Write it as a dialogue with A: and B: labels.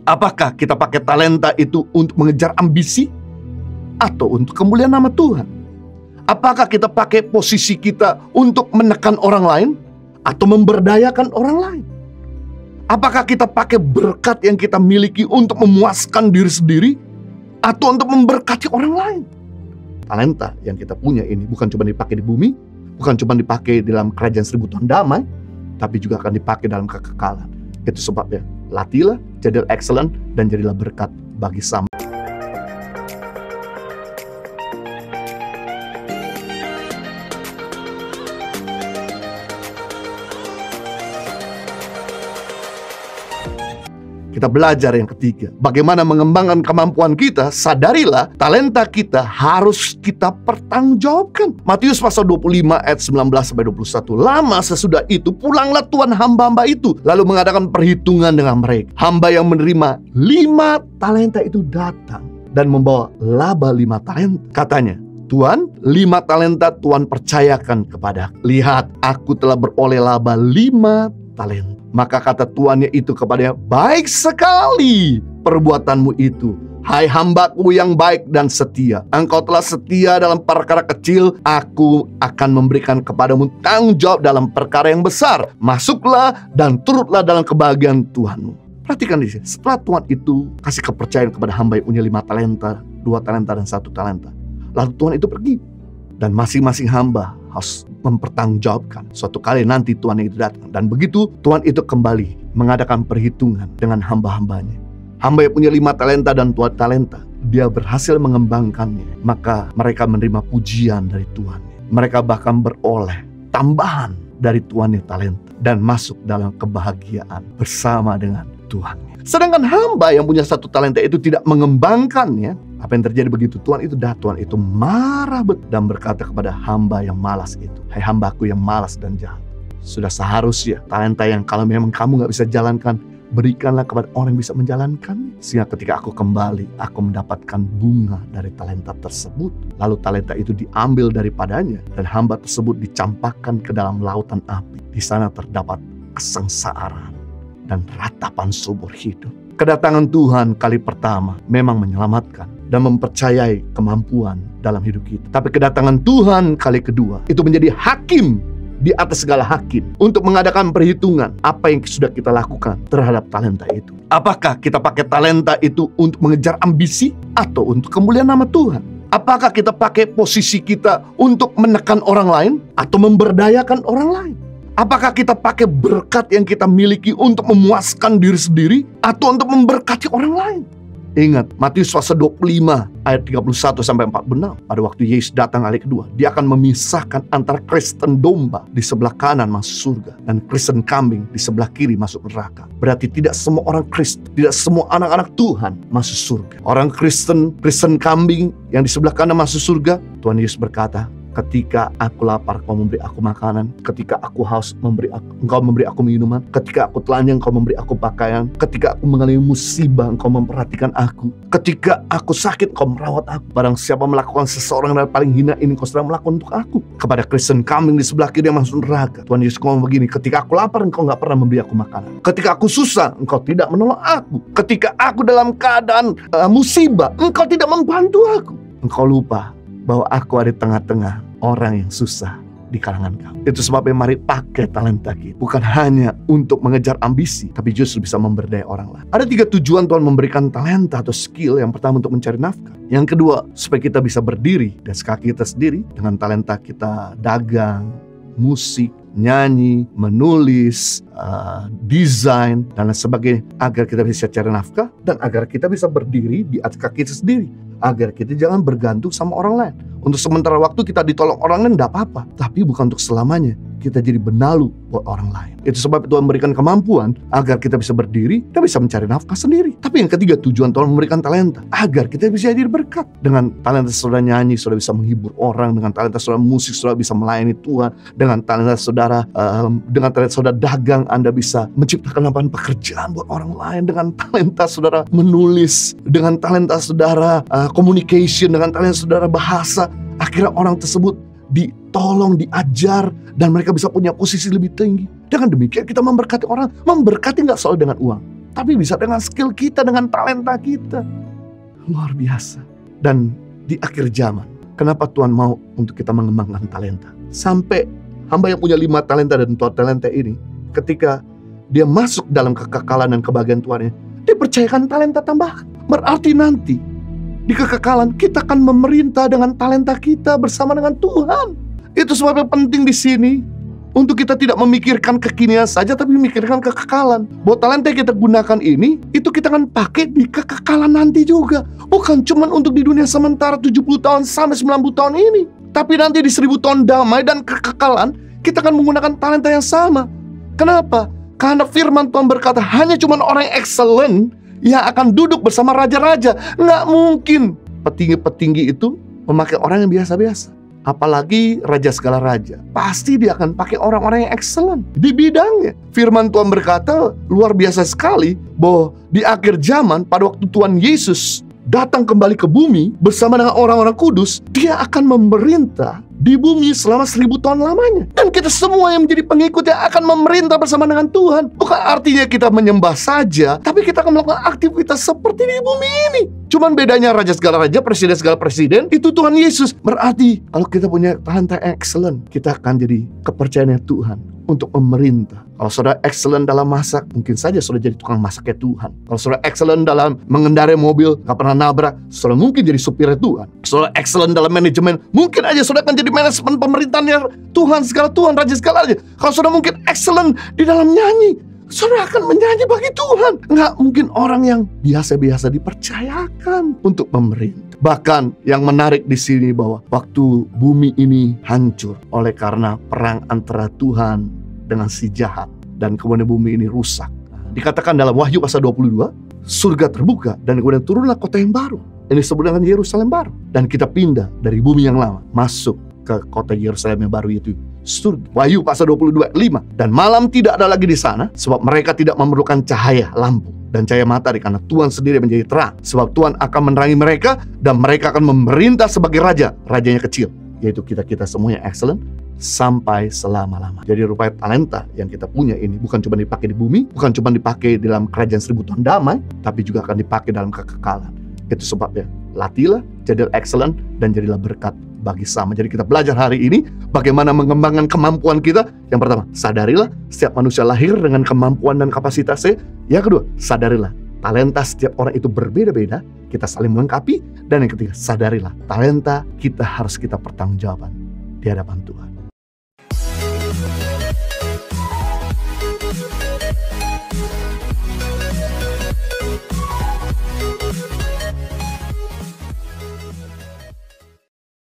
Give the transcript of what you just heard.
A: Apakah kita pakai talenta itu untuk mengejar ambisi atau untuk kemuliaan nama Tuhan? Apakah kita pakai posisi kita untuk menekan orang lain atau memberdayakan orang lain? Apakah kita pakai berkat yang kita miliki untuk memuaskan diri sendiri atau untuk memberkati orang lain? Talenta yang kita punya ini bukan cuma dipakai di bumi, bukan cuma dipakai dalam kerajaan 1000 tahun damai, tapi juga akan dipakai dalam kekekalan. Itu sebabnya, latihlah, jadilah excellent, dan jadilah berkat bagi sama. Kita belajar yang ketiga, bagaimana mengembangkan kemampuan kita. Sadarilah, talenta kita harus kita pertanggungjawabkan. Matius pasal 25 ayat 19-21. Lama sesudah itu, pulanglah tuan hamba-hamba itu, lalu mengadakan perhitungan dengan mereka. Hamba yang menerima 5 talenta itu datang dan membawa laba 5 talenta. Katanya, Tuan, 5 talenta Tuan percayakan kepada. Lihat, aku telah beroleh laba 5 talenta. Maka kata tuannya itu kepadanya, baik sekali perbuatanmu itu, hai hambaku yang baik dan setia. Engkau telah setia dalam perkara kecil, aku akan memberikan kepadamu tanggung jawab dalam perkara yang besar. Masuklah dan turutlah dalam kebahagiaan Tuhanmu. Perhatikan di sini, setelah Tuhan itu kasih kepercayaan kepada hamba yang punya 5 talenta, 2 talenta dan 1 talenta, lalu Tuhan itu pergi. Dan masing-masing hamba harus mempertanggungjawabkan. Suatu kali nanti Tuhan itu datang. Dan begitu Tuhan itu kembali mengadakan perhitungan dengan hamba-hambanya. Hamba yang punya 5 talenta dan 2 talenta, dia berhasil mengembangkannya. Maka mereka menerima pujian dari Tuhan. Mereka bahkan beroleh tambahan dari Tuhannya talenta. Dan masuk dalam kebahagiaan bersama dengan Tuhan. Sedangkan hamba yang punya 1 talenta itu tidak mengembangkannya. Apa yang terjadi begitu Tuhan itu datang, Tuhan itu marah dan berkata kepada hamba yang malas itu, hai hambaku yang malas dan jahat. Sudah seharusnya talenta yang kalau memang kamu gak bisa jalankan, berikanlah kepada orang yang bisa menjalankannya. Sehingga ketika aku kembali, aku mendapatkan bunga dari talenta tersebut. Lalu talenta itu diambil daripadanya dan hamba tersebut dicampakkan ke dalam lautan api. Di sana terdapat kesengsaraan dan ratapan seumur hidup. Kedatangan Tuhan kali pertama memang menyelamatkan dan mempercayai kemampuan dalam hidup kita. Tapi kedatangan Tuhan kali kedua itu menjadi hakim di atas segala hakim untuk mengadakan perhitungan apa yang sudah kita lakukan terhadap talenta itu. Apakah kita pakai talenta itu untuk mengejar ambisi atau untuk kemuliaan nama Tuhan? Apakah kita pakai posisi kita untuk menekan orang lain atau memberdayakan orang lain? Apakah kita pakai berkat yang kita miliki untuk memuaskan diri sendiri atau untuk memberkati orang lain? Ingat, Matius pasal 25 ayat 31-46. Pada waktu Yesus datang kali kedua, dia akan memisahkan antara Kristen domba di sebelah kanan masuk surga dan Kristen kambing di sebelah kiri masuk neraka. Berarti tidak semua orang Kristen, tidak semua anak-anak Tuhan masuk surga. Orang Kristen kambing yang di sebelah kanan masuk surga. Tuhan Yesus berkata, ketika aku lapar, kau memberi aku makanan. Ketika aku haus, engkau memberi aku minuman. Ketika aku telanjang, engkau memberi aku pakaian. Ketika aku mengalami musibah, engkau memperhatikan aku. Ketika aku sakit, engkau merawat aku. Barang siapa melakukan seseorang yang paling hina ini, engkau sedang melakukan untuk aku. Kepada Kristen kambing di sebelah kiri yang masuk neraka, Tuhan Yesus ngomong begini, ketika aku lapar, engkau gak pernah memberi aku makanan. Ketika aku susah, engkau tidak menolong aku. Ketika aku dalam keadaan musibah, engkau tidak membantu aku. Engkau lupa bahwa aku ada di tengah-tengah orang yang susah di kalangan kamu. Itu sebabnya mari pakai talenta kita. Bukan hanya untuk mengejar ambisi, tapi justru bisa memberdaya orang lain. Ada 3 tujuan Tuhan memberikan talenta atau skill. Yang pertama untuk mencari nafkah. Yang kedua, supaya kita bisa berdiri dan kaki kita sendiri. Dengan talenta kita dagang, musik, nyanyi, menulis, desain, dan lain sebagainya. Agar kita bisa cari nafkah dan agar kita bisa berdiri di atas kaki kita sendiri. Agar kita jangan bergantung sama orang lain. Untuk sementara waktu kita ditolong orang lain tidak apa-apa, tapi bukan untuk selamanya kita jadi benalu buat orang lain. Itu sebab Tuhan memberikan kemampuan agar kita bisa berdiri, kita bisa mencari nafkah sendiri. Tapi yang ketiga, tujuan Tuhan memberikan talenta agar kita bisa jadi berkat. Dengan talenta saudara nyanyi, saudara bisa menghibur orang. Dengan talenta saudara musik, saudara bisa melayani Tuhan. Dengan talenta saudara dagang, Anda bisa menciptakan lapangan pekerjaan buat orang lain. Dengan talenta saudara menulis, dengan talenta saudara communication, dengan talenta saudara bahasa, akhirnya orang tersebut ditolong, diajar, dan mereka bisa punya posisi lebih tinggi. Dengan demikian kita memberkati orang. Memberkati gak selalu dengan uang, tapi bisa dengan skill kita, dengan talenta kita. Luar biasa. Dan di akhir zaman, kenapa Tuhan mau untuk kita mengembangkan talenta? Sampai hamba yang punya 5 talenta dan 2 talenta ini, ketika dia masuk dalam kekekalan dan kebahagiaan Tuhannya, dia percayakan talenta tambahan. Berarti nanti di kekekalan kita akan memerintah dengan talenta kita bersama dengan Tuhan. Itu sebabnya penting di sini untuk kita tidak memikirkan kekinian saja, tapi memikirkan kekekalan. Bahwa talenta yang kita gunakan ini, itu kita akan pakai di kekekalan nanti juga. Bukan cuma untuk di dunia sementara 70 tahun sampai 90 tahun ini, tapi nanti di 1000 tahun damai dan kekekalan, kita akan menggunakan talenta yang sama. Kenapa? Karena firman Tuhan berkata, hanya cuma orang yang excellent yang akan duduk bersama raja-raja. Nggak mungkin petinggi-petinggi itu memakai orang yang biasa-biasa. Apalagi raja segala raja, pasti dia akan pakai orang-orang yang excellent di bidangnya. Firman Tuhan berkata luar biasa sekali bahwa di akhir zaman, pada waktu Tuhan Yesus datang kembali ke bumi bersama dengan orang-orang kudus, dia akan memerintah di bumi selama 1000 tahun lamanya. Dan kita semua yang menjadi pengikut yang akan memerintah bersama dengan Tuhan. Bukan artinya kita menyembah saja, tapi kita akan melakukan aktivitas seperti di bumi ini. Cuman bedanya raja segala raja, presiden segala presiden, itu Tuhan Yesus. Berarti kalau kita punya talenta yang excellent, kita akan jadi kepercayaannya Tuhan untuk memerintah. Kalau saudara excellent dalam masak, mungkin saja saudara jadi tukang masaknya Tuhan. Kalau saudara excellent dalam mengendarai mobil, gak pernah nabrak, saudara mungkin jadi supirnya Tuhan. Saudara excellent dalam manajemen, mungkin aja saudara akan jadi manajemen pemerintahannya Tuhan, segala Tuhan, raja segala raja. Kalau saudara mungkin excellent di dalam nyanyi, saudara akan menyanyi bagi Tuhan. Nggak mungkin orang yang biasa-biasa dipercayakan untuk memerintah. Bahkan yang menarik di sini bahwa waktu bumi ini hancur oleh karena perang antara Tuhan dengan si jahat, dan kemudian bumi ini rusak. Dikatakan dalam Wahyu pasal 22, surga terbuka dan kemudian turunlah kota yang baru. Ini disebut dengan Yerusalem baru. Dan kita pindah dari bumi yang lama masuk ke kota Yerusalem yang baru, yaitu surga. Wahyu pasal 22, 5. Dan malam tidak ada lagi di sana, sebab mereka tidak memerlukan cahaya lampu dan cahaya matahari, karena Tuhan sendiri menjadi terang. Sebab Tuhan akan menerangi mereka, dan mereka akan memerintah sebagai raja. Rajanya kecil, yaitu kita semua yang excellent, sampai selama-lama. Jadi rupanya talenta yang kita punya ini bukan cuma dipakai di bumi, bukan cuma dipakai dalam kerajaan 1000 tahun damai, tapi juga akan dipakai dalam kekekalan. Itu sebabnya latihlah, jadilah excellent, dan jadilah berkat bagi sama. Jadi kita belajar hari ini bagaimana mengembangkan kemampuan kita. Yang pertama, sadarilah setiap manusia lahir dengan kemampuan dan kapasitasnya. Yang kedua, sadarilah talenta setiap orang itu berbeda-beda, kita saling melengkapi. Dan yang ketiga, sadarilah talenta kita harus kita pertanggungjawabkan di hadapan Tuhan.